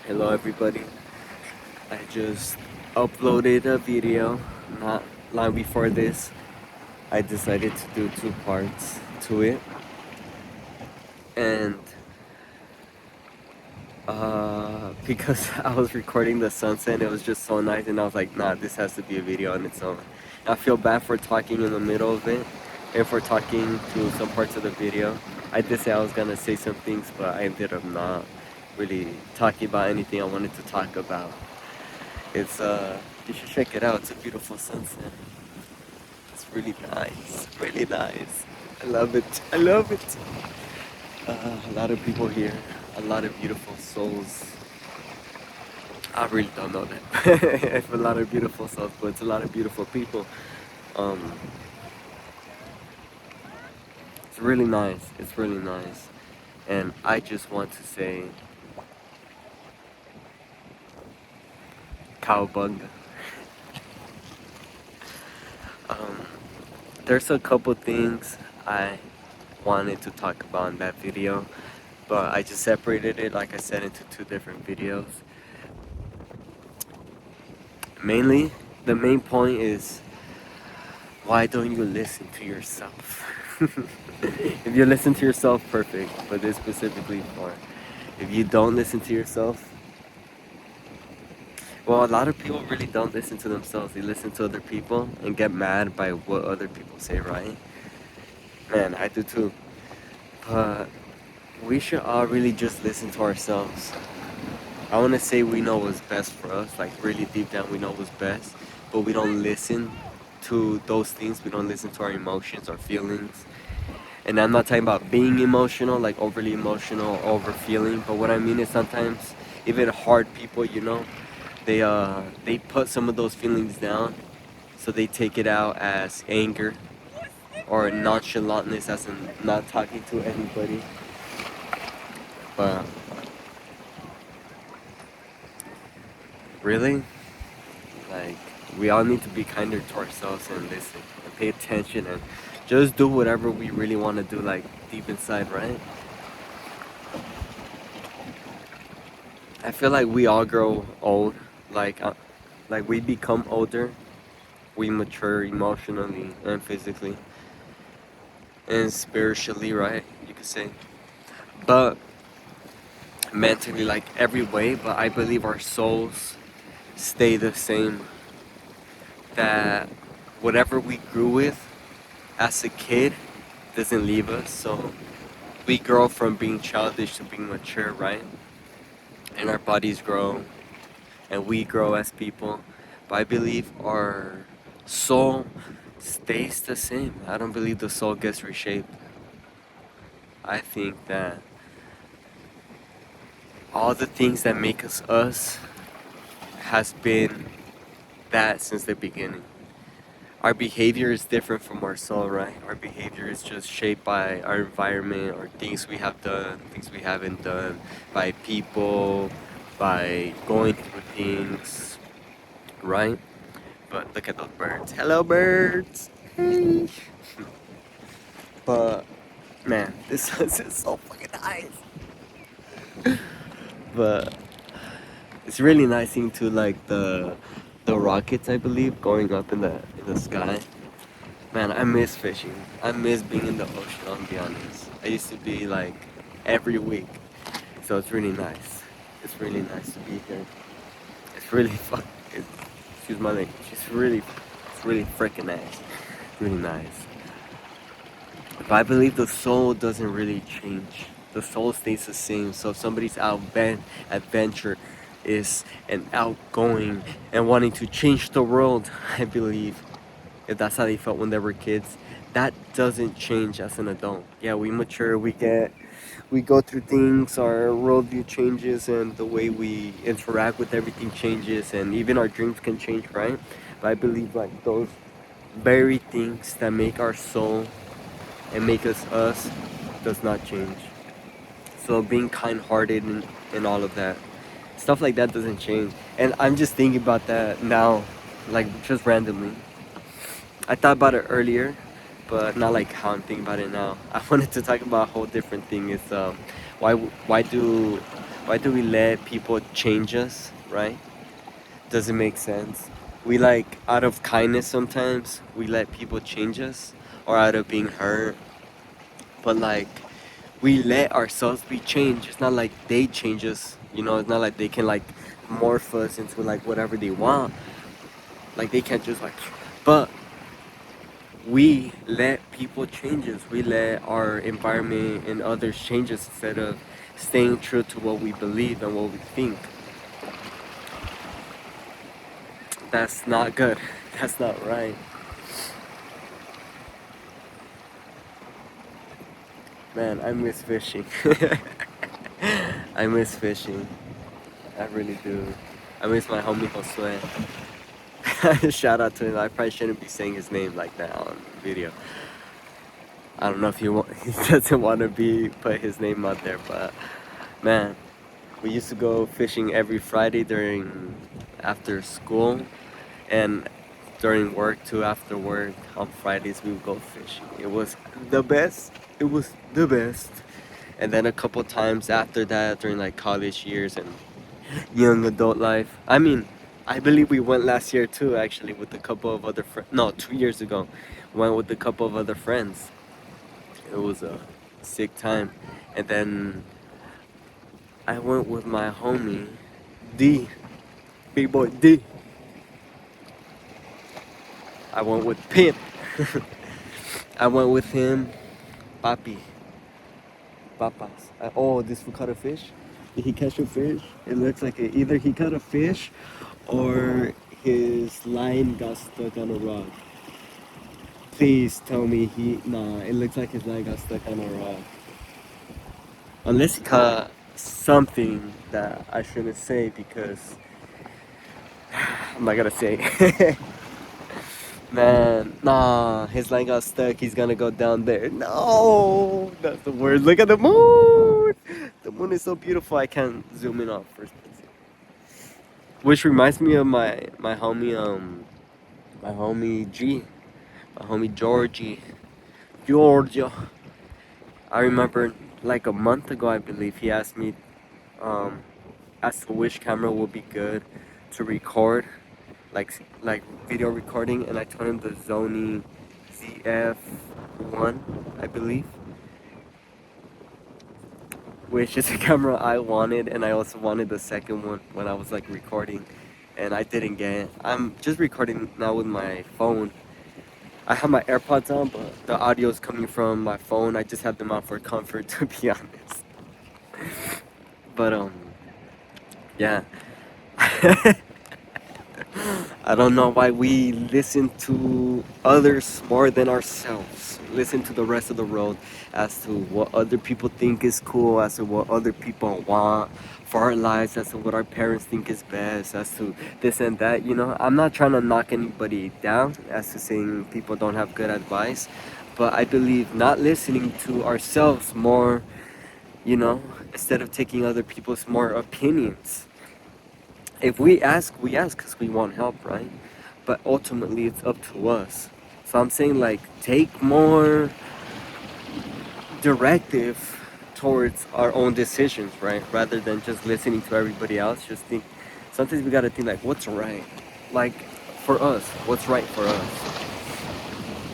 Hello everybody. I just uploaded a video not long before this. I decided to do two parts to it. And because I was recording the sunset and it was just so nice and I was like, nah, this has to be a video on its own. I feel bad for talking in the middle of it and for talking through some parts of the video. I did say I was gonna say some things, but I ended up not really talking about anything I wanted to talk about. It's you should check it out. It's a beautiful sunset. It's really nice, really nice. I love it. I love it. A lot of people here, a lot of beautiful souls. I really don't know that. It's a lot of beautiful souls, but it's a lot of beautiful people. Um, it's really nice. It's really nice, and I just want to say, cowabunga. Um, there's a couple things I wanted to talk about in that video, but I just separated it, like I said, into two different videos. Mainly, the main point is, why don't you listen to yourself? If you listen to yourself, perfect, but this specifically for if you don't listen to yourself, well, a lot of people really don't listen to themselves. They listen to other people and get mad by what other people say, right? Man, I do too. But we should all really just listen to ourselves. I want to say we know what's best for us, like really deep down we know what's best, but we don't listen to those things. We don't listen to our emotions, our feelings. And I'm not talking about being emotional, like overly emotional, over feeling, but what I mean is sometimes even hard people, they put some of those feelings down, so they take it out as anger or nonchalantness, as in not talking to anybody. But really, like, we all need to be kinder to ourselves and listen and pay attention and just do whatever we really want to do, like deep inside, right? I feel like we all grow old, like we become older, we mature emotionally and physically and spiritually, right? You could say, but mentally, like every way. But I believe our souls stay the same. That whatever we grew with as a kid doesn't leave us. So we grow from being childish to being mature, right? And our bodies grow and we grow as people. But I believe our soul stays the same. I don't believe the soul gets reshaped. I think that all the things that make us us has been that since the beginning. Our behavior is different from our soul, right? Our behavior is just shaped by our environment or things we have done, things we haven't done, by people, by going through things, right? But look at those birds. Hello, birds. Hey. But man, this sunset is so fucking nice. But it's really nice seeing too, like the rockets, I believe, going up in the sky. Man, I miss fishing. I miss being in the ocean, I'll be honest. I used to be like every week. So it's really nice. It's really nice to be here. It's really fun. Excuse my language. It's really freaking nice. Really nice. But I believe the soul doesn't really change. The soul stays the same. So if somebody's adventure is an outgoing and wanting to change the world, I believe if that's how they felt when they were kids, that doesn't change as an adult. Yeah, we mature, we go through things, our worldview changes, and the way we interact with everything changes, and even our dreams can change, right? But I believe like those very things that make our soul and make us does not change. So being kind-hearted and all of that, stuff like that doesn't change. And I'm just thinking about that now, like just randomly. I thought about it earlier, but not like how I'm thinking about it now. I wanted to talk about a whole different thing. Is why why do Why do we let people change us, right? Doesn't make sense. We like out of kindness sometimes we let people change us or out of being hurt, but like we let ourselves be changed. It's not like they change us, you know, it's not like they can like morph us into like whatever they want. Like they can't just like, but we let people change us. We let our environment and others change us instead of staying true to what we believe and what we think. That's not good. That's not right. Man, I miss fishing. I miss fishing. I really do. I miss my homie Josue. Shout out to him. I probably shouldn't be saying his name like that on video. I don't know if he doesn't want to be put his name out there, but man, we used to go fishing every Friday during after school, and during work too. After work on Fridays, we would go fishing. It was the best. It was the best. And then a couple times after that, during like college years and young adult life. I mean, I believe we went last year too, actually, with a couple of other friends. No, 2 years ago, went with a couple of other friends. It was a sick time. And then I went with my homie D, big boy D. I went with Pimp. I went with him, Papi, Papas. Oh, this fool caught a fish. Did he catch a fish? It looks like either he caught a fish or his line got stuck on a rock. Please tell me he. Nah, it looks like his line got stuck on a rock. Unless he caught something that I shouldn't say because I'm not gonna say. Man, nah, his line got stuck. He's gonna go down there. No, that's the worst. Look at the moon. The moon is so beautiful. I can't zoom in on first person. Which reminds me of my homie G, my homie Georgie, Georgia. I remember like a month ago, I believe he asked me, um, as to which camera would be good to record, like video recording, and I told him the Sony ZF-1, I believe, which is a camera I wanted, and I also wanted the second one when I was like recording, and I didn't get it. I'm just recording now with my phone. I have my AirPods on, but the audio is coming from my phone. I just have them out for comfort, to be honest. But yeah. I don't know why we listen to others more than ourselves. Listen to the rest of the world as to what other people think is cool, as to what other people want for our lives, as to what our parents think is best, as to this and that. You know, I'm not trying to knock anybody down as to saying people don't have good advice, but I believe not listening to ourselves more, you know, instead of taking other people's more opinions. If we ask because we want help, right? But ultimately, it's up to us. So I'm saying, like, take more directive towards our own decisions, right? Rather than just listening to everybody else. Just think, sometimes we gotta think, like, what's right? Like, for us, what's right for us?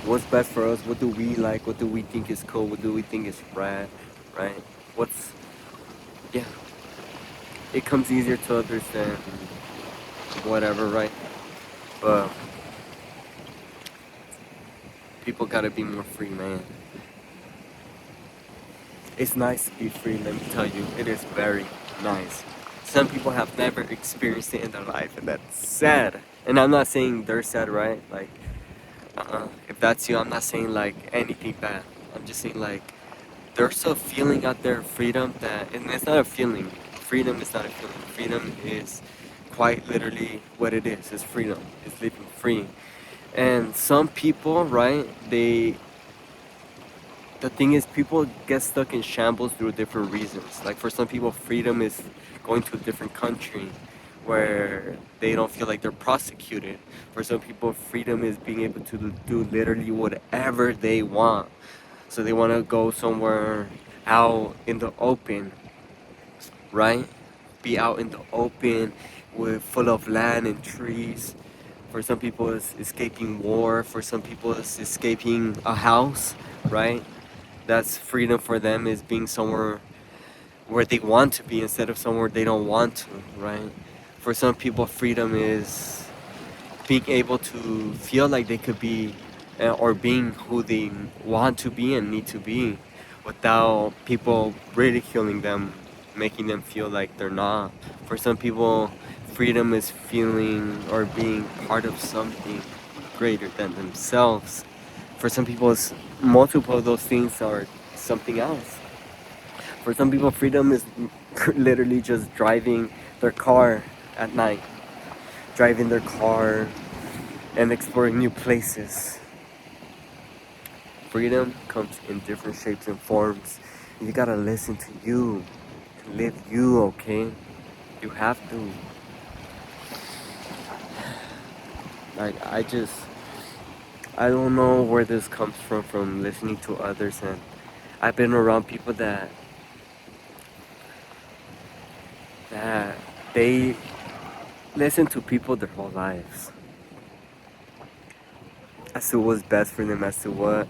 What's best for us? What do we like? What do we think is cool? What do we think is rad, right? What's, yeah, it comes easier to others than whatever, right? But people gotta be more free, man. It's nice to be free, let me tell you. It is very nice. Some people have never experienced it in their life, and that's sad. And I'm not saying they're sad, right? Like, if that's you, I'm not saying like anything bad. I'm just saying like there's a feeling out there, freedom, that, and it's not a feeling. Freedom is not a feeling. Freedom is quite literally what it is. It's freedom. It's living free. And some people, right? The thing is, people get stuck in shambles through different reasons. Like for some people, freedom is going to a different country where they don't feel like they're prosecuted. For some people, freedom is being able to do literally whatever they want. So they want to go somewhere out in the open, right? be out in the open with full of land and trees. For some people, it's escaping war. For some people, it's escaping a house, right? That's freedom for them, is being somewhere where they want to be instead of somewhere they don't want to, right? For some people, freedom is being able to feel like they could be or being who they want to be and need to be without people ridiculing them, making them feel like they're not. For some people, freedom is feeling or being part of something greater than themselves. For some people, it's multiple of those things or something else. For some people, freedom is literally just driving their car at night, driving their car and exploring new places. Freedom comes in different shapes and forms. You gotta listen to you, to live you, okay? You have to. Like, I don't know where this comes from listening to others, and I've been around people that they listen to people their whole lives as to what's best for them, as to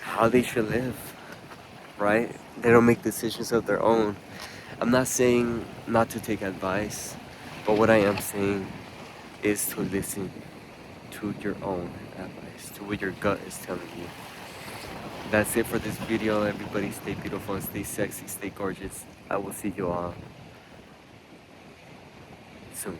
how they should live, right? They don't make decisions of their own. I'm not saying not to take advice, but what I am saying is to listen to your own advice, to what your gut is telling you. That's it for this video. Everybody stay beautiful and stay sexy, stay gorgeous. I will see you all soon.